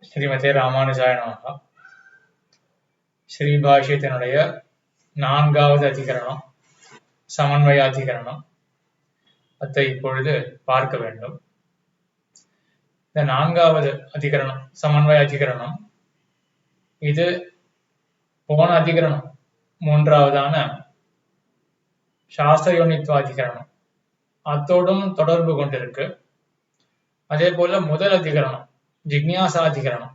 ஸ்ரீமதே ராமானுஜாய நமஹ. ஸ்ரீபாஷ்யத்தினுடைய 4வது அதிகரணம் சமன்வயாதிகரணம் அதை இப்பொழுது பார்க்க வேண்டும். இந்த 4வது அதிகரணம் சமன்வயாதிகரணம் இது போன அதிகரணம் 3வதான சாஸ்திரயோனித்வாதிகரணம் அத்தோடும் தொடர்பு கொண்டிருக்கு. அதே போல முதல் அதிகரணம் ஜிக்ஞாசாதிகரணம்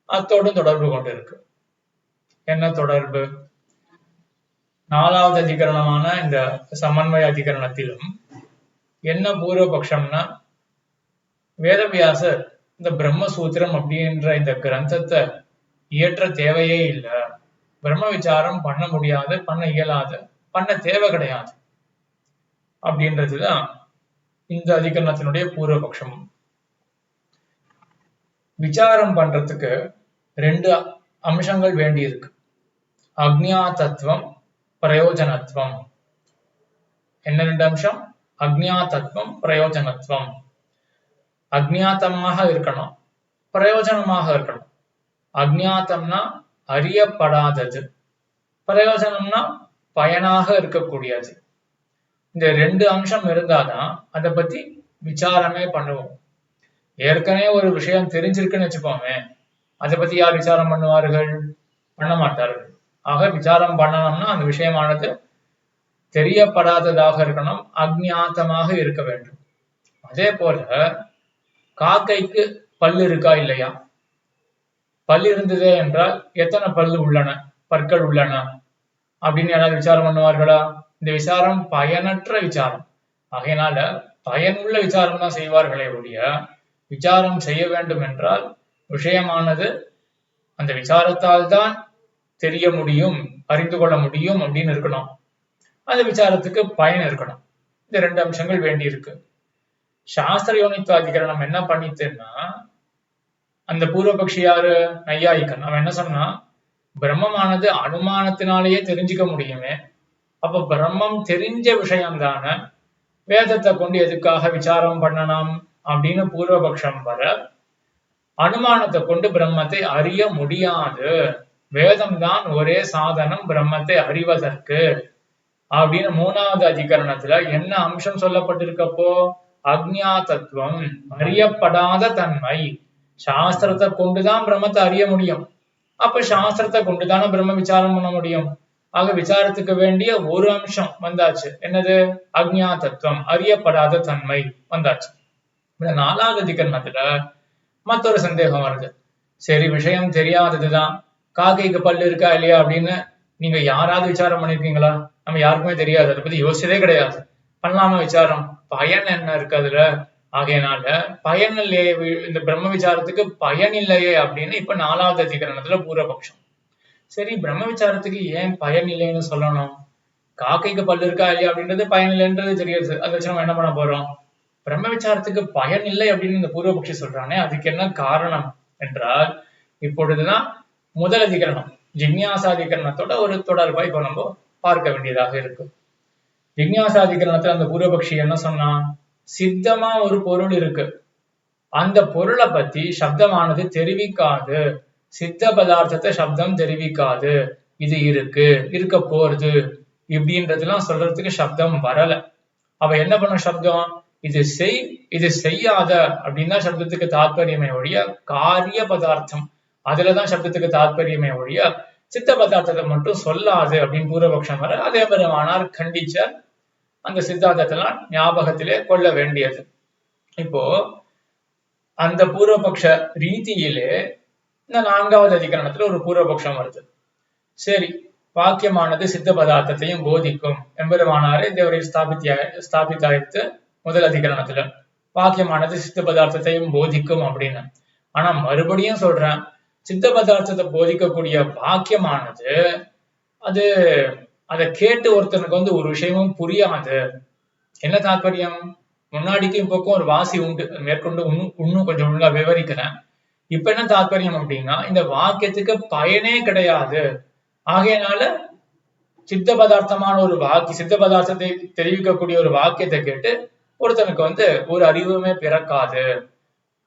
அத்தோடும் தொடர்பு கொண்டிருக்கு. என்ன தொடர்பு? 4வது அதிகரணமான இந்த சமன்வய அதிகரணத்திலும் என்ன பூர்வபக்ஷம்னா, வேதவியாசர் இந்த பிரம்மசூத்திரம் அப்படின்ற இந்த கிரந்தத்தை இயற்ற தேவையே இல்லை, பிரம்ம விசாரம் பண்ண முடியாது, பண்ண இயலாது, பண்ண தேவை கிடையாது அப்படின்றதுதான் இந்த அதிகரணத்தினுடைய பூர்வபக்ஷம். விசாரம் பண்றதுக்கு 2 அம்சங்கள் வேண்டி இருக்கு. அக்ஞாதத்துவம், பிரயோஜனத்துவம். என்ன 2 அம்சம்? அக்ஞாதத்துவம், பிரயோஜனத்துவம். அக்ஞாத்தமாக இருக்கணும், பிரயோஜனமாக இருக்கணும். அக்ஞாத்தம்னா அறியப்படாதது, பிரயோஜனம்னா பயனாக இருக்கக்கூடியது. இந்த 2 அம்சம் இருந்தாதான் அதை பத்தி விசாரமே பண்ணுவோம். ஏற்கனவே ஒரு விஷயம் தெரிஞ்சிருக்குன்னு வச்சுக்கோமே, அதை பத்தி யார் விசாரம் பண்ணுவார்கள்? பண்ண மாட்டார்கள். ஆக விசாரம் பண்ணணும்னா அந்த விஷயமானது தெரியப்படாததாக இருக்கணும், அக்ஞாத்தமாக இருக்க வேண்டும். அதே போல காக்கைக்கு பல்லு இருக்கா இல்லையா? பல்லு இருந்ததே என்றால் எத்தனை பல்லு உள்ளன, பற்கள் உள்ளன அப்படின்னு யாராவது விசாரம் பண்ணுவார்களா? இந்த விசாரம் பயனற்ற விசாரம். ஆகையினால பயனுள்ள விசாரம் தான் செய்வார்களே ஒழிய, விசாரம் செய்ய வேண்டும் என்றால் விஷயமானது அந்த விசாரத்தால் தான் தெரிய முடியும், அறிந்து கொள்ள முடியும் அப்படின்னு இருக்கணும். அந்த விசாரத்துக்கு பயன் இருக்கணும். இந்த 2 அம்சங்கள் வேண்டி இருக்கு. சாஸ்திர யோனித்வாதிகரணம் என்ன பண்ணிட்டுன்னா, அந்த பூர்வபக்ஷி யாரு? நையாயிகன். அவன் என்ன சொன்னா, பிரம்மமானது அனுமானத்தினாலேயே தெரிஞ்சுக்க முடியுமே, அப்ப பிரம்மம் தெரிஞ்ச விஷயம் தானே, வேதத்தை கொண்டு எதுக்காக விசாரம் பண்ணலாம் அப்படின்னு பூர்வபக்ஷம் வர, அனுமானத்தை கொண்டு பிரம்மத்தை அறிய முடியாது, வேதம் தான் ஒரே சாதனம் பிரம்மத்தை அறிவதற்கு அப்படின்னு 3வது அதிகரணத்துல என்ன அம்சம் சொல்லப்பட்டிருக்கப்போ? அக்ஞாதத்துவம், அறியப்படாத தன்மை. சாஸ்திரத்தை கொண்டுதான் பிரம்மத்தை அறிய முடியும், அப்ப சாஸ்திரத்தை கொண்டுதானே பிரம்ம விசாரம் பண்ண முடியும். ஆக விசாரத்துக்கு வேண்டிய ஒரு அம்சம் வந்தாச்சு. என்னது? அக்ஞாதத்துவம், அறியப்படாத தன்மை வந்தாச்சு. இந்த 4வது அதிகரணத்துல மற்றொரு சந்தேகம் வருது. சரி, விஷயம் தெரியாததுதான், காக்கைக்கு பல்லு இருக்கா இல்லையா அப்படின்னு நீங்க யாராவது விசாரம் பண்ணிருக்கீங்களா? நம்ம யாருக்குமே தெரியாது, அதை பத்தி யோசிச்சதே கிடையாது. பண்ணலாமா விசாரம்? பயன் என்ன இருக்கு அதுல? ஆகையனால பயன் இல்லையே, இந்த பிரம்ம விசாரத்துக்கு பயன் இல்லையே அப்படின்னு இப்ப 4வது அதிகரணத்துல பூர்வபக்ஷம். சரி, பிரம்ம விசாரத்துக்கு ஏன் பயன் இல்லைன்னு சொல்லணும்? காக்கைக்கு பல்லு இருக்கா இல்லையா அப்படின்றது பயன் இல்லைன்றது தெரியாது, அதை வச்சு நம்ம என்ன பண்ண போறோம்? பிரம்ம விசாரத்துக்கு பயன் இல்லை அப்படின்னு இந்த பூர்வபக்ஷி சொல்றானே, அதுக்கு என்ன காரணம் என்றால், இப்பொழுதுதான் முதல் அதிகரணம் ஜிக்ஞாசாதிகரணத்தோட ஒரு தொடர்பா இப்ப நம்ம பார்க்க வேண்டியதாக இருக்கு. ஜிக்ஞாசாதிகரணத்துல அந்த பூர்வபக்ஷி என்ன சொன்னா, சித்தமா ஒரு பொருள் இருக்கு, அந்த பொருளை பத்தி சப்தமானது தெரிவிக்காது, சித்த பதார்த்தத்தை சப்தம் தெரிவிக்காது, இது இருக்கு, இருக்க போறது இப்படின்றதுலாம் சொல்றதுக்கு சப்தம் வரல. அவ என்ன பண்ண சப்தம்? இது செய், இது செய்யாத அப்படின்னா சப்தத்துக்கு தாற்பயமே ஒழிய, காரிய பதார்த்தம் அதுலதான் சப்தத்துக்கு தாற்பயமே ஒழிய, சித்த பதார்த்தத்தை மட்டும் சொல்லாது அப்படின்னு பூர்வபக்ஷம் வர, அதே பெருமானார் கண்டிச்ச அந்த சித்தாந்தத்தெல்லாம் ஞாபகத்திலே கொள்ள வேண்டியது. இப்போ அந்த பூர்வபக்ஷ ரீதியிலே இந்த 4வது அதிகரணத்துல ஒரு பூர்வபக்ஷம் வருது. சரி, வாக்கியமானது சித்த பதார்த்தத்தையும் போதிக்கும் எம்பெருமானாரே தேவரை ஸ்தாபித்தாயித்து முதல் அதிகரணத்துல, வாக்கியமானது சித்த பதார்த்தத்தையும் போதிக்கும் அப்படின்னு. ஆனா மறுபடியும் சொல்றேன், சித்த பதார்த்தத்தை போதிக்கக்கூடிய வாக்கியமானது அது அதை கேட்டு ஒருத்தனுக்கு ஒரு விஷயமும் புரியாது. என்ன தாற்பயம்? முன்னாடிக்கும் இப்போக்கும் ஒரு வாசி உண்டு, மேற்கொண்டு இன்னும் கொஞ்சம் ஒழுங்கா விவரிக்கிறேன். இப்ப என்ன தாற்பயம் அப்படின்னா, இந்த வாக்கியத்துக்கு பயனே கிடையாது. ஆகையனால சித்த பதார்த்தமான ஒரு சித்த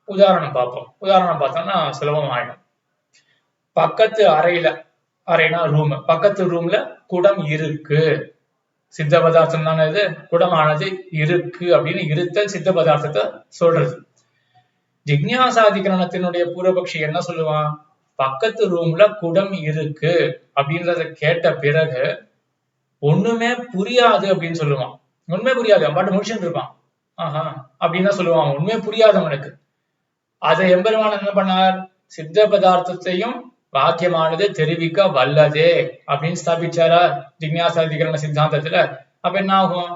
உதாரணம் பார்ப்போம். உதாரணம் பார்த்தோம்னா சுலபம் ஆயிடும். பக்கத்து அறைனா ரூம், பக்கத்து ரூம்ல குடம் இருக்கு. சித்த பதார்த்தம் தானே இது. குடமானது இருக்கு அப்படின்னு இருத்தல் சித்த பதார்த்தத்தை சொல்றது. ஜிக்ஞாசாதிகரணத்தினுடைய பூர்வபக்ஷி என்ன சொல்லுவான்? பக்கத்து ரூம்ல குடம் இருக்கு அப்படின்றத கேட்ட பிறகு ஒண்ணுமே புரியாது அப்படின்னு சொல்லுவான். ஒண்ணுமே புரியாது, அவன் பாட்டு முடிச்சுட்டு இருப்பான். ஆஹா அப்படின்னு தான் சொல்லுவான். ஒண்ணுமே புரியாது அவனுக்கு. அதை எம்பெருமான் என்ன பண்ணார்? சித்த பதார்த்தத்தையும் வாக்கியமானது தெரிவிக்க வல்லதே அப்படின்னு ஸ்தாபிச்சாரா ஜிக்ஞாசாதிகரண சித்தாந்தத்துல. அப்ப என்ன ஆகும்?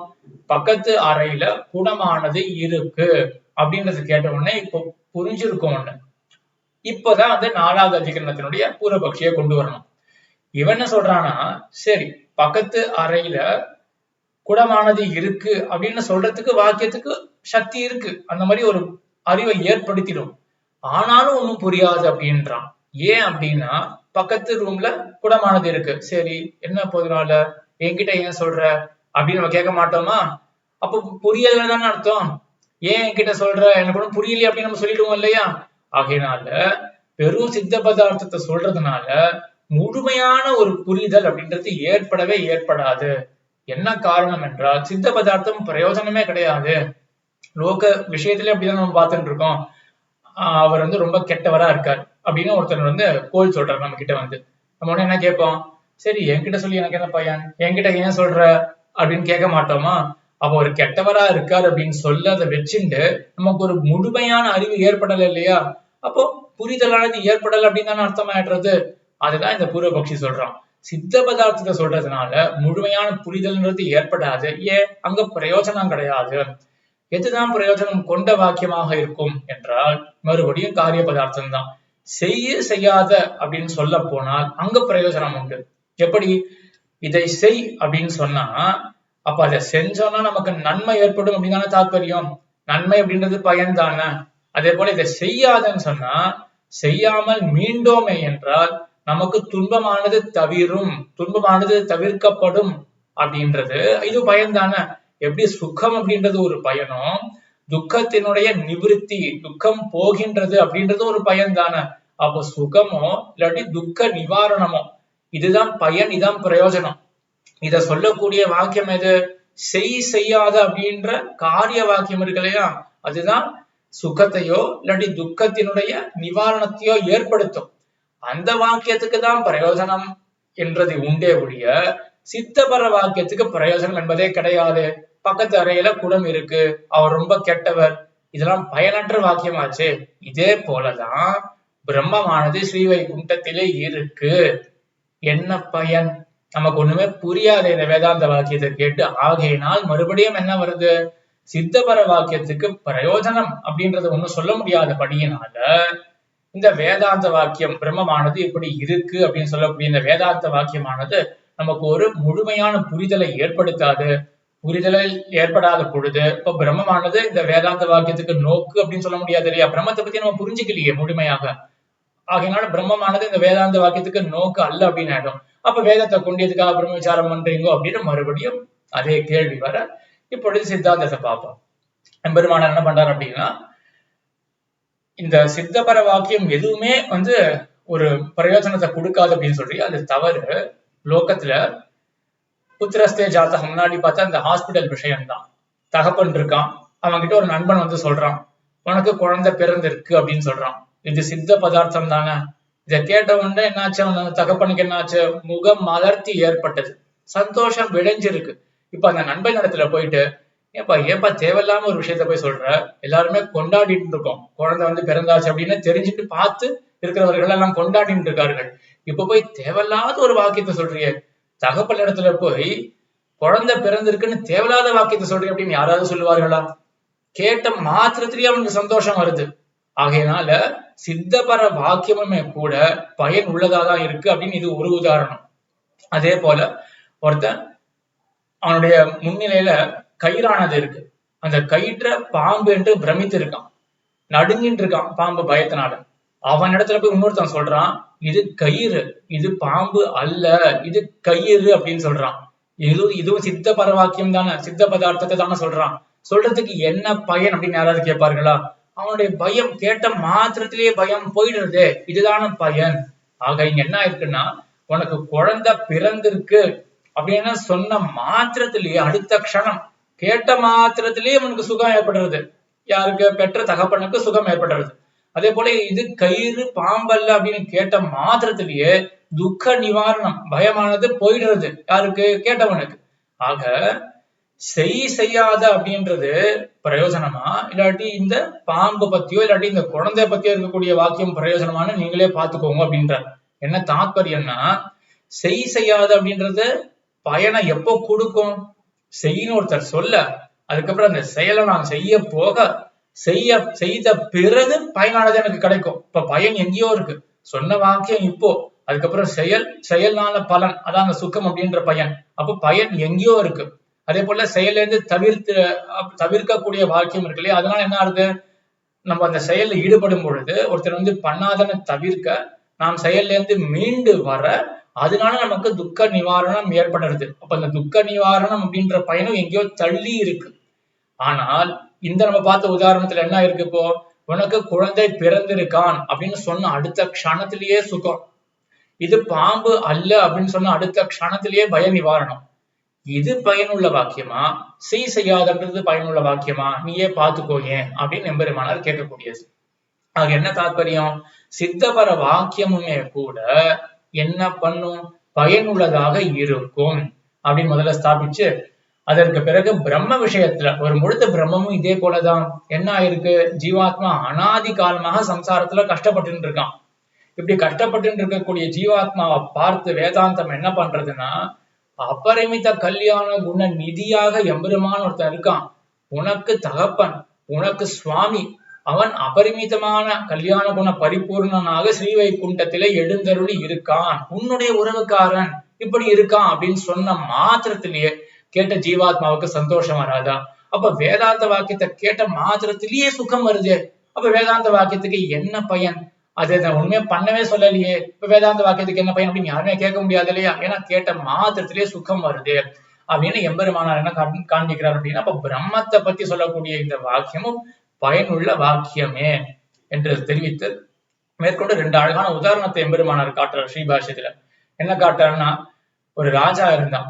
பக்கத்து அறையில குடமானது இருக்கு அப்படின்றது கேட்ட உடனே இப்போ புரிஞ்சிருக்கும் ஒண்ணு. இப்பதான் வந்து 4வது அதிகரணத்தினுடைய பூர்வபக்ஷியை கொண்டு வரணும். இவன் என்ன சொல்றான்னா, சரி பக்கத்து அறையில குடமானது இருக்கு அப்படின்னு சொல்றதுக்கு வாக்கியத்துக்கு சக்தி இருக்கு, அந்த மாதிரி ஒரு அறிவை ஏற்படுத்திடும். ஆனாலும் ஒன்னும் புரியாது அப்படின்றான். ஏன் அப்படின்னா, பக்கத்து ரூம்ல குடமானது இருக்கு, சரி என்ன போதுனால என்கிட்ட ஏன் சொல்ற அப்படின்னு நம்ம கேட்க மாட்டோமா? அப்போ புரியலன்னு அர்த்தம். ஏன் என்கிட்ட சொல்ற, எனக்கு ஒன்றும் புரியலையே அப்படின்னு நம்ம சொல்லிடுவோம் இல்லையா? ஆகையினால பெரும் சித்த பதார்த்தத்தை சொல்றதுனால முழுமையான ஒரு புரிதல் அப்படின்றது ஏற்படவே ஏற்படாது. என்ன காரணம் என்றால், சித்த பதார்த்தம் பிரயோஜனமே கிடையாது. லோக விஷயத்திலே அப்படிதான் நம்ம பார்த்துட்டு இருக்கோம். அவர் வந்து ரொம்ப கெட்டவரா இருக்கார் அப்படின்னு ஒருத்தர் வந்து கோல் சொல்றாரு நம்ம கிட்ட வந்து. நம்ம உடனே என்ன கேட்போம்? சரி என்கிட்ட சொல்லி எனக்கு என்ன பையன், என்கிட்ட ஏன் சொல்ற அப்படின்னு கேட்க மாட்டோமா? அப்போ ஒரு கெட்டவரா இருக்கார் அப்படின்னு சொல்ல அதை வச்சுட்டு நமக்கு ஒரு முழுமையான அறிவு ஏற்படல இல்லையா? அப்போ புரிதலானது ஏற்படல அப்படின்னு தானே அர்த்தமாயிடுறது. அதுதான் இந்த பூர்வபக்ஷி சொல்றான். சித்த பதார்த்தத்தை சொல்றதுனால முழுமையான புரிதல்ன்றது ஏற்படாது. ஏன்? அங்க பிரயோஜனம் கிடையாது. எதுதான் பிரயோஜனம் கொண்ட வாக்கியமாக இருக்கும் என்றால், மறுபடியும் காரிய பதார்த்தம் தான். செய்யாத அப்படின்னு சொல்ல போனால் அங்க பிரயோஜனம் உண்டு. எப்படி? இதை செய் அப்படின்னு சொன்னா, அப்ப அதை செஞ்சோம்னா நமக்கு நன்மை ஏற்படும் அப்படின்னு தாற்பயம். நன்மை அப்படின்றது பயன் தானே. அதே போல இதை செய்யாதன்னு சொன்னா, செய்யாமல் மீண்டோமே என்றால் நமக்கு துன்பமானது தவிர்க்கப்படும் அப்படின்றது இது பயன் தானே. எப்படி சுகம் அப்படின்றது ஒரு பயனும், துக்கத்தினுடைய நிவிருத்தி, துக்கம் போகின்றது அப்படின்றது ஒரு பயன் தானே. அப்போ சுகமோ இல்லாட்டி துக்க நிவாரணமோ இதுதான் பயன், இதான் பிரயோஜனம். இத சொல்லக்கூடிய வாக்கியம் எது? செய்யாத அப்படின்ற காரிய வாக்கியம் இருக்கு இல்லையா? அதுதான் சுகத்தையோ இல்லாட்டி துக்கத்தினுடைய நிவாரணத்தையோ ஏற்படுத்தும். அந்த வாக்கியத்துக்கு தான் பிரயோஜனம் என்றது உண்டே ஒழிய சித்தபர வாக்கியத்துக்கு பிரயோஜனம் என்பதே கிடையாது. பக்கத்து அறையில குடம் இருக்கு, அவர் ரொம்ப கெட்டவர், இதெல்லாம் பயனற்ற வாக்கியமாச்சு. இதே போலதான் பிரம்மமானது ஸ்ரீவைகுண்டத்திலே இருக்கு, என்ன பயன்? நமக்கு ஒண்ணுமே புரியாது இந்த வேதாந்த வாக்கியத்தை கேட்டு. ஆகையினால் மறுபடியும் என்ன வருது? சித்தபர வாக்கியத்துக்கு பிரயோஜனம் அப்படின்றது ஒண்ணும் சொல்ல முடியாத படியினால இந்த வேதாந்த வாக்கியம் பிரம்மமானது இப்படி இருக்கு அப்படின்னு சொல்லக்கூடிய இந்த வேதாந்த வாக்கியமானது நமக்கு ஒரு முழுமையான புரிதலை ஏற்படுத்தாது. புரிதலை ஏற்படாத பொழுது இப்ப பிரம்மமானது இந்த வேதாந்த வாக்கியத்துக்கு நோக்கு அப்படின்னு சொல்ல முடியாது இல்லையா? பிரம்மத்தை பத்தி நம்ம புரிஞ்சுக்கலையே முழுமையாக. ஆகையினால பிரம்மமானது இந்த வேதாந்த வாக்கியத்துக்கு நோக்கு அல்ல அப்படின்னு ஆயிடும். அப்ப வேதத்தை கொண்டதுக்காக பிரம்ம விசாரம் பண்றீங்கோ அப்படின்னு மறுபடியும் அதே கேள்வி வர. இப்பொழுது சித்தாந்தத்தை பார்ப்போம். எம்பெருமானார் என்ன பண்றாரு அப்படின்னா, இந்த சித்தபர வாக்கியம் எதுவுமே வந்து ஒரு பிரயோஜனத்தை கொடுக்காது அப்படின்னு சொல்லி அது தவறு. லோகத்துல புத்திரஸ்தே ஜாதகம் முன்னாடி பார்த்தா இந்த ஹாஸ்பிட்டல் விஷயம்தான். தகப்பன் இருக்கான், அவன்கிட்ட ஒரு நண்பன் வந்து சொல்றான், உனக்கு குழந்தை பிறந்திருக்கு அப்படின்னு சொல்றான். இது சித்த பதார்த்தம் தானே. இதை கேட்ட உடனே என்னாச்சு? அவன் தகப்பனுக்கு என்னாச்சு? முகம் மலர்த்தி ஏற்பட்டது, சந்தோஷம் விளைஞ்சிருக்கு. இப்ப அந்த நண்பன் இடத்துல போயிட்டு, ஏப்பா தேவையில்லாம ஒரு விஷயத்த போய் சொல்ற, எல்லாருமே கொண்டாடிட்டு இருக்கோம், குழந்தை வந்து பிறந்தாச்சு அப்படின்னு தெரிஞ்சுட்டு பார்த்து இருக்கிறவர்கள் எல்லாம் கொண்டாடிட்டு இருக்கார்கள். இப்ப போய் தேவையில்லாத ஒரு வாக்கியத்தை சொல்றியே, தகப்பன் இடத்துல போய் குழந்தை பிறந்திருக்குன்னு தேவையில்லாத வாக்கியத்தை சொல்றீங்க அப்படின்னு யாராவது சொல்லுவார்களா? கேட்ட மாத்திரத்திலேயே அவனுக்கு சந்தோஷம் வருது. ஆகையினால சித்தபர வாக்கியமுமே கூட பயன் உள்ளதாதான் இருக்கு அப்படின்னு இது ஒரு உதாரணம். அதே போல ஒருத்தன் அவனுடைய முன்னிலையில கயிறானது இருக்கு, அந்த கயிற்ற பாம்பு என்று பிரமித்து இருக்கான், நடுங்கிட்டு இருக்கான் பாம்பு பயத்தினால. அவன் இடத்துல போய் இன்னொருத்தன் சொல்றான், இது கயிறு, இது பாம்பு அல்ல, இது கயிறு அப்படின்னு சொல்றான். இதுவும் சித்த பரவாக்கியம் தானே, சித்த பதார்த்தத்தை தானே சொல்றான். சொல்றதுக்கு என்ன பயன் அப்படின்னு யாராவது கேட்பார்களா? அவனுடைய பயம் கேட்ட மாத்திரத்திலேயே பயம் போயிடுறது. இதுதான பயன். ஆக இங்க என்ன இருக்குன்னா, உனக்கு குழந்தை பிறந்திருக்கு அப்படின்னு சொன்ன மாத்திரத்திலேயே அடுத்த க்ஷணம் கேட்ட மாத்திரத்திலேயே உனக்கு சுகம் ஏற்படுறது. யாருக்கு? பெற்ற தகப்பனுக்கு சுகம் ஏற்படுறது. அதே போல இது கயிறு பாம்பல்ல அப்படின்னு கேட்ட மாத்திரத்திலேயே துக்க நிவாரணம், பயமானது போயிடுறது. யாருக்கு? கேட்டவனுக்கு. ஆக செய்யாத அப்படின்றது பிரயோஜனமா, இல்லாட்டி இந்த பாம்பு பத்தியோ இல்லாட்டி இந்த குழந்தைய பத்தியோ இருக்கக்கூடிய வாக்கியம் பிரயோஜனமானு நீங்களே பாத்துக்கோங்க அப்படின்றார். என்ன தாத்பரியம்னா, செய்யாத அப்படின்றது பயனை எப்போ கொடுக்கும்? செய்யணும் ஒருத்தர் சொல்ல, அதுக்கப்புறம் அந்த செயலை நான் செய்ய போக செய்த பிறகு பயனானது எனக்கு கிடைக்கும். இப்ப பயன் எங்கேயோ இருக்கு, சொன்ன வாக்கியம் இப்போ, அதுக்கப்புறம் செயல்னால பலன், அதான் அந்த சுக்கம் அப்படின்ற பயன். அப்போ பயன் எங்கேயோ இருக்கு. அதே போல செயல இருந்து தவிர்க்கக்கூடிய வாக்கியம் இருக்கு இல்லையா? அதனால என்ன ஆகுது? நம்ம அந்த செயல்ல ஈடுபடும் பொழுது ஒருத்தர் பண்ணாதன தவிர்க்க, நாம் செயல்ல இருந்து மீண்டு வர, அதனால நமக்கு துக்க நிவாரணம் ஏற்படுறது. அப்ப அந்த துக்க நிவாரணம் அப்படின்ற பயனும் எங்கேயோ தள்ளி இருக்கு. ஆனால் இந்த நம்ம பார்த்த உதாரணத்துல என்ன இருக்கு? இப்போ உனக்கு குழந்தை பிறந்திருக்கான் அப்படின்னு சொன்ன அடுத்த க்ஷணத்திலேயே சுகம். இது பாம்பு அல்ல அப்படின்னு சொன்ன அடுத்த க்ஷணத்திலேயே பய நிவாரணம். இது பயனுள்ள வாக்கியமா, செய்யாதன்றது பயனுள்ள வாக்கியமா, நீயே பார்த்துக்கோ ஏன் அப்படின்னு எம்பெருமானார் கேட்கக்கூடியது. ஆக என்ன தாற்பயம்? சித்தபர வாக்கியமுமே கூட என்ன பண்ணும்? பயனுள்ளதாக இருக்கும் அப்படின்னு முதல்ல ஸ்தாபிச்சு, அதற்கு பிறகு பிரம்ம விஷயத்துல ஒரு முழுத்த பிரம்மமும் இதே போலதான். என்ன ஆயிருக்கு? ஜீவாத்மா அனாதி காலமாக சம்சாரத்துல கஷ்டப்பட்டு இருக்கான். இப்படி கஷ்டப்பட்டு இருக்கக்கூடிய ஜீவாத்மாவை பார்த்து வேதாந்தம் என்ன பண்றதுன்னா, அபரிமித கல்யாண குண நிதியாக எம்பெருமான் ஒருத்தன் இருக்கான், உனக்கு தகப்பன், உனக்கு சுவாமி, அவன் அபரிமிதமான கல்யாண குண பரிபூர்ணனாக ஸ்ரீவைகுண்டத்திலே எழுந்தருளி இருக்கான், உன்னுடைய உறவுக்காரன் இப்படி இருக்கான் அப்படின்னு சொன்ன மாத்திரத்திலேயே கேட்ட ஜீவாத்மாவுக்கு சந்தோஷம் வராதா? அப்ப வேதாந்த வாக்கியத்தை கேட்ட மாத்திரத்திலேயே சுகம் வருது. அப்ப வேதாந்த வாக்கியத்துக்கு என்ன பயன்? அதை உண்மையா பண்ணவே சொல்லலையே, இப்ப வேதாந்த வாக்கியத்துக்கு என்ன பயன் அப்படின்னு யாருமே கேட்க முடியாது இல்லையா? ஏன்னா கேட்ட மாத்திரத்திலேயே சுகம் வருது அப்படின்னு எம்பெருமானார் என்ன காண்பிக்கிறார் அப்படின்னா, அப்ப பிரம்மத்தை பத்தி சொல்லக்கூடிய இந்த வாக்கியமும் பயனுள்ள வாக்கியமே என்று தெரிவித்து மேற்கொண்டு 2 அழகான உதாரணத்தை எம்பெருமானார் காட்டுறார் ஸ்ரீபாஷ்யத்துல. என்ன காட்டுறாருன்னா, ஒரு ராஜா இருந்தான்,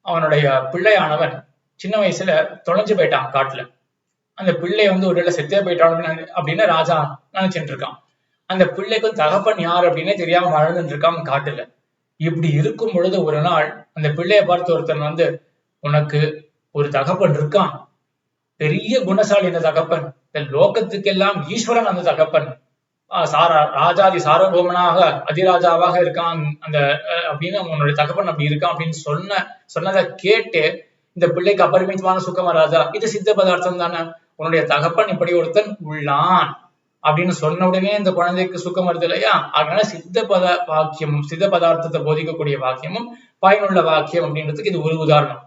அவனுடைய பிள்ளையானவன் சின்ன வயசுல தொலைஞ்சு போயிட்டான் காட்டுல. அந்த பிள்ளை ஒரு இட செத்தே போயிட்டான் அப்படின்னு ராஜா நினைச்சிட்டு இருக்கான். அந்த பிள்ளைக்கு தகப்பன் யார் அப்படின்னே தெரியாம வாழ்ந்துட்டு இருக்கான் காட்டுல. இப்படி இருக்கும் பொழுது ஒரு நாள் அந்த பிள்ளைய பார்த்து ஒருத்தன் உனக்கு ஒரு தகப்பன் இருக்கான், பெரிய குணசாலி அந்த தகப்பன், இந்த லோகத்துக்கெல்லாம் ஈஸ்வரன் அந்த தகப்பன், ராஜாதி சார்வபௌமனாக அதிராஜாவாக இருக்கான் அந்த அப்படின்னு உன்னுடைய தகப்பன் அப்படி இருக்கான் அப்படின்னு சொன்னதை கேட்டு இந்த பிள்ளைக்கு அபரிமிதமான சுகம் வராதா? இது சித்த பதார்த்தம் தானே. உன்னுடைய தகப்பன் இப்படி ஒருத்தன் உள்ளான் அப்படின்னு சொன்ன உடனே இந்த குழந்தைக்கு சுகம் வருது இல்லையா? அதனால சித்த வாக்கியமும் சித்த பதார்த்தத்தை போதிக்கக்கூடிய வாக்கியமும் பயனுள்ள வாக்கியம் அப்படின்றதுக்கு இது ஒரு உதாரணம்.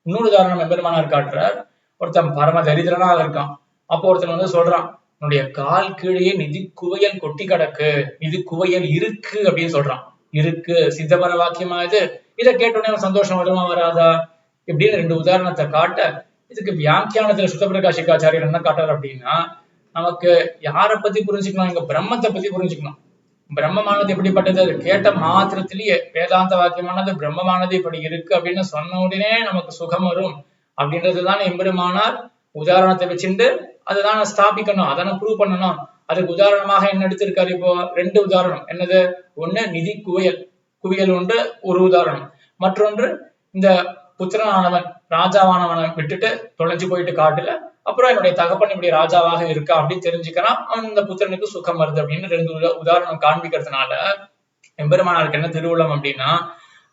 இன்னொரு உதாரணம் எம்பெருமானார் காட்டுறார். ஒருத்தன் பரம தரித்திரனாக இருக்கான். அப்போ ஒருத்தன் சொல்றான், உன்னுடைய கால் கீழே நிதி குவையல் கொட்டி கிடக்கு, நிதி குவையல் இருக்கு அப்படின்னு சொல்றான். இருக்கு சித்தபர வாக்கியமா இது? இதை கேட்டோடனே சந்தோஷம் வருமா வராதா? இப்படின்னு 2 உதாரணத்தை காட்ட, இதுக்கு வியாக்கியானத்துல சுத்தபிரகாசிகாச்சாரியர் என்ன காட்டுறாரு அப்படின்னா, நமக்கு யாரை பத்தி புரிஞ்சுக்கணும்? இங்க பிரம்மத்தை பத்தி புரிஞ்சுக்கணும். பிரம்மமானது எப்படிப்பட்டது? அது கேட்ட மாத்திரத்திலேயே வேதாந்த வாக்கியமானது பிரம்மமானது இப்படி இருக்கு அப்படின்னு சொன்ன உடனே நமக்கு சுகம் வரும் அப்படின்றதுதான் எம்பெருமானார் உதாரணத்தை வச்சுட்டு அதுதான் ஸ்தாபிக்கணும், அதனை ப்ரூவ் பண்ணணும். அதுக்கு உதாரணமாக என்ன எடுத்திருக்காரு? இப்போ 2 உதாரணம். என்னது? ஒண்ணு நிதி குவியல் ஒன்று ஒரு உதாரணம். மற்றொன்று இந்த புத்திரனானவன் ராஜாவானவனை விட்டுட்டு தொலைஞ்சு போயிட்டு காட்டுல, அப்புறம் என்னுடைய தகப்பன் இப்படி ராஜாவாக இருக்கா அப்படின்னு தெரிஞ்சுக்கிறான், அவன் இந்த புத்திரனுக்கு சுகம் வருது அப்படின்னு 2 உதாரணம் காண்பிக்கிறதுனால எம்பெருமானாருக்கு என்ன திருவுளம் அப்படின்னா,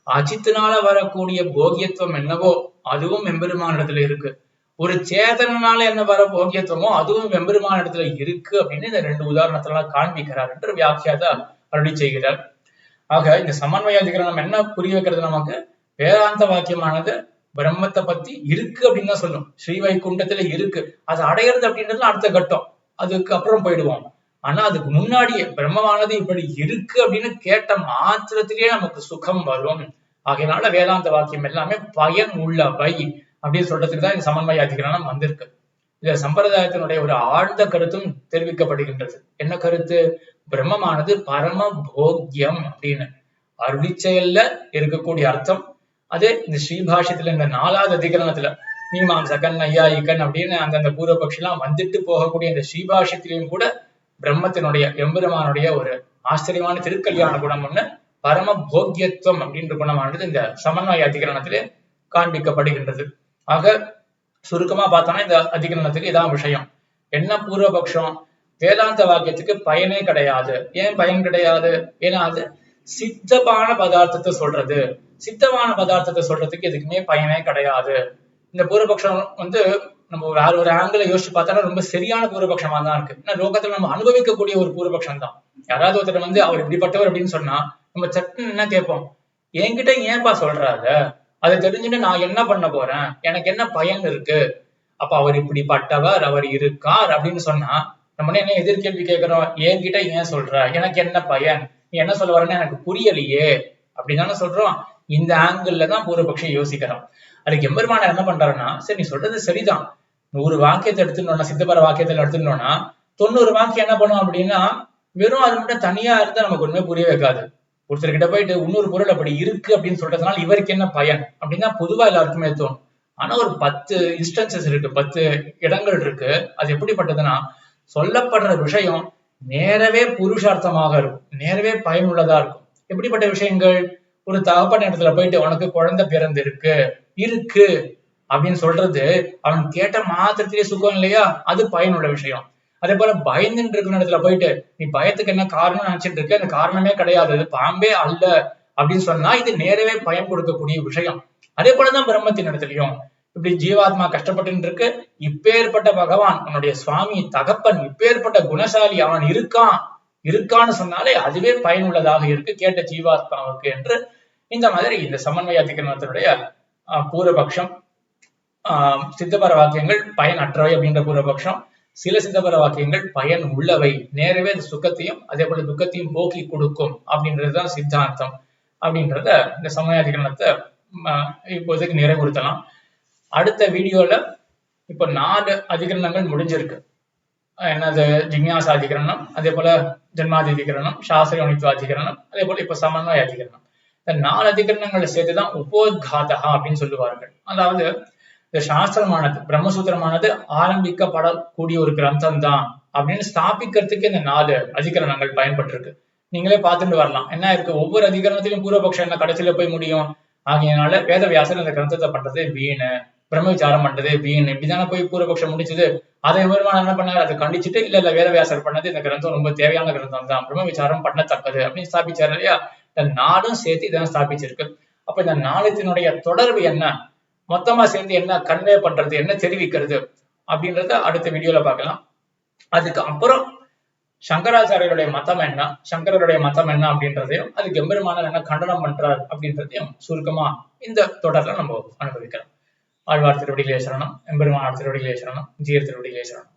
அஜித்தினால வரக்கூடிய போகியத்துவம் என்னவோ அதுவும் எம்பெருமானிடத்துல இருக்கு, ஒரு சேதனால என்ன வர போகியத்துவமோ அதுவும் எம்பெருமான இடத்துல இருக்கு அப்படின்னு இந்த 2 உதாரணத்தெல்லாம் காண்பிக்கிறார் என்று வியாக்கியாத அருளி செய்கிறார். ஆக இந்த சமன்வய அதிகரணம் என்ன புரிய வைக்கிறது? நமக்கு வேதாந்த வாக்கியமானது பிரம்மத்தை பத்தி இருக்கு அப்படின்னு தான் சொல்லும், ஸ்ரீவைகுண்டத்துல இருக்கு, அது அடையிறது அப்படின்றது அடுத்த கட்டம், அதுக்கு அப்புறம் போயிடுவோம். ஆனா அதுக்கு முன்னாடியே பிரம்மமானது இப்படி இருக்கு அப்படின்னு கேட்ட மாத்திரத்திலேயே நமக்கு சுகம் வரும். ஆகையினால வேதாந்த வாக்கியம் எல்லாமே பயன் உள்ளவை அப்படின்னு சொல்றதுக்கு தான் இந்த சமன்வய அதிகரணம் வந்திருக்கு. இந்த சம்பிரதாயத்தினுடைய ஒரு ஆழ்ந்த கருத்தும் தெரிவிக்கப்படுகின்றது. என்ன கருத்து? பிரம்மமானது பரம போக்யம் அப்படின்னு அருளி செயல்ல இருக்கக்கூடிய அர்த்தம். அதே இந்த ஸ்ரீபாஷ்யத்துல இந்த 4வது அதிகரணத்துல மீமாம்சகன் நையாயிகன் அப்படின்னு அந்தந்த பூர்வபக்ஷி எல்லாம் வந்துட்டு போகக்கூடிய இந்த ஸ்ரீபாஷ்யத்திலையும் கூட பிரம்மத்தினுடைய எம்பெருமானுடைய ஒரு ஆச்சரியமான திருக்கல்யாண குணம் ஒண்ணு பரம போக்கியத்துவம் அப்படின்ற குணமானது இந்த சமன்வய அதிகரணத்திலே காண்பிக்கப்படுகின்றது. ஆக சுருக்கமா பார்த்தோம்னா இந்த அதிகரணத்துக்கு இதான் விஷயம். என்ன பூர்வபக்ஷம்? வேதாந்த வாக்கியத்துக்கு பயனே கிடையாது. ஏன் பயன் கிடையாது? ஏன்னா அது சித்தமான பதார்த்தத்தை சொல்றது. சித்தமான பதார்த்தத்தை சொல்றதுக்கு எதுக்குமே பயனே கிடையாது. இந்த பூர்வபக்ஷம் நம்ம வேற ஒரு ஆங்கிள் யோசிச்சு பார்த்தா ரொம்ப சரியான பூர்வபக்ஷமா தான் இருக்கு. ஏன்னா லோகத்துல நம்ம அனுபவிக்கக்கூடிய ஒரு பூர்வபக்ஷம் தான். யாராவது ஒருத்தர் அவர் இப்படிப்பட்டவர் அப்படின்னு சொன்னா நம்ம சட்டுன்னு என்ன கேட்போம்? என்கிட்ட ஏன்பா சொல்றாரு? அதை தெரிஞ்சுட்டு நான் என்ன பண்ண போறேன்? எனக்கு என்ன பயன் இருக்கு? அப்ப அவர் இப்படிப்பட்டவர், அவர் இருக்கார் அப்படின்னு சொன்னா நம்ம என்ன எதிர்கேள்வி கேட்கிறோம்? என்கிட்ட ஏன் சொல்ற? எனக்கு என்ன பயன்? நீ என்ன சொல்ல வரேன்னு எனக்கு புரியலையே அப்படின்னு சொல்றோம். இந்த ஆங்கிள் தான் பூர்வபக்ஷம் யோசிக்கிறோம். அதுக்கு எம்பெருமானார் என்ன பண்றாருன்னா, சரி நீ சொல்றது சரிதான், 100 வாக்கியத்தை எடுத்துட்டோம்னா, சித்தப்பர வாக்கியத்துல எடுத்துட்டோம்னா 90 வாக்கியம் என்ன பண்ணும் அப்படின்னா வெறும் அது மட்டும் தனியா இருந்தா நமக்கு ஒண்ணுமே புரிய வைக்காது. ஒருத்தர்கிட்ட போயிட்டு 100 பொருள் அப்படி இருக்கு அப்படின்னு சொல்றதுனால இவருக்கு என்ன பயன் அப்படின்னா பொதுவா எல்லாருக்குமே தோணும். ஆனா ஒரு 10 இன்ஸ்டன்சஸ் இருக்கு, 10 இடங்கள் இருக்கு. அது எப்படிப்பட்டதுன்னா சொல்லப்படுற விஷயம் நேரவே புருஷார்த்தமாக இருக்கும், நேரவே பயனுள்ளதா இருக்கும். எப்படிப்பட்ட விஷயங்கள்? ஒரு தகப்பன் இடத்துல போயிட்டு உனக்கு குழந்தை பிறந்து இருக்கு அப்படின்னு சொல்றது அவன் கேட்ட மாத்திரத்திலே சுகம் இல்லையா? அது பயனுள்ள விஷயம். அதே போல பயந்துட்டு இருக்கிற இடத்துல போயிட்டு நீ பயத்துக்கு என்ன காரணம் நினைச்சிட்டு இருக்க, அந்த காரணமே கிடையாது, அது பாம்பே அல்ல அப்படின்னு சொன்னா இது நேரவே பயன் கொடுக்கக்கூடிய விஷயம். அதே போலதான் பிரம்மத்தின் இடத்துலயும் இப்படி ஜீவாத்மா கஷ்டப்பட்டு இருக்கு, இப்பேற்பட்ட பகவான் உன்னுடைய சுவாமி தகப்பன் இப்பேற்பட்ட குணசாலி அவன் இருக்கான்னு சொன்னாலே அதுவே பயனுள்ளதாக இருக்கு கேட்ட ஜீவாத்மாவுக்கு என்று இந்த மாதிரி இந்த சமன்வய அதிகரணத்தினுடைய பூர்வபக்ஷம். சித்தபர வாக்கியங்கள் பயனற்றவை அப்படின்ற பூர்வபக்ஷம். சில சித்தபர வாக்கியங்கள் பயன் உள்ளவை, நேரவே சுகத்தையும் அதே போல துக்கத்தையும் போக்கி கொடுக்கும் அப்படின்றதுதான் சித்தாந்தம் அப்படின்றத இந்த சமன்வய அதிகரணத்தை இப்போதைக்கு நிறைவுறுத்தலாம். அடுத்த வீடியோல இப்ப 4 அதிகரணங்கள் முடிஞ்சிருக்கு. என்னது? ஜிக்ஞாசா அதிகரணம், அதே போல ஜென்மாதி அதிகரணம், சாஸ்திரயோனித்துவ அதிகரணம், அதே போல இப்ப சமன்வய அதிகரணம். இந்த 4 அதிகரணங்களை சேர்த்துதான் உபோத்காதா அப்படின்னு சொல்லுவார்கள். அதாவது இந்த சாஸ்திரமானது பிரம்மசூத்திரமானது ஆரம்பிக்கப்படக்கூடிய ஒரு கிரந்தம் தான் அப்படின்னு ஸ்தாபிக்கிறதுக்கு இந்த 4 அதிகரணங்கள் பயன்பட்டிருக்கு. நீங்களே பார்த்துட்டு வரலாம். என்ன இருக்கு? ஒவ்வொரு அதிகரணத்திலும் பூர்வபக்ஷம் என்ன கடைசியில போய் முடியும். ஆகையினால வேதவியாசர் இந்த கிரந்தத்தை பண்றது வீணு, பிரம்ம விசாரம் பண்றது வீண், இப்படிதானே போய் பூர்வபக்ஷம் முடிச்சது. அதை பெருமான் என்ன பண்ணாரு? அதை கண்டிச்சுட்டு இல்ல வேதவியாசர் பண்ணது இந்த கிரந்தம் ரொம்ப தேவையான கிரந்தம் தான், பிரம்ம விசாரம் பண்ணத்தக்கது அப்படின்னு ஸ்தாபிச்சாரு இல்லையா? இந்த 4ம் சேர்த்து இதான் ஸ்தாபிச்சிருக்கு. அப்ப இந்த 4த்தினுடைய தொடர்பு என்ன, மொத்தமா சேர்ந்து என்ன கன்வே பண்றது, என்ன தெரிவிக்கிறது அப்படின்றத அடுத்த வீடியோல பார்க்கலாம். அதுக்கு அப்புறம் சங்கராச்சாரியருடைய மதம் என்ன, சங்கரருடைய மதம் என்ன அப்படின்றதையும், அதுக்கு எம்பெருமானார் என்ன கண்டனம் பண்றார் அப்படின்றதையும் சுருக்கமா இந்த தொடர்ல நம்ம அனுபவிக்கலாம். ஆழ்வார் திருவடிகளே சரணம், எம்பெருமானார் திருவடிகளே சரணம், ஜீயர் திருவடிகளே சரணம்.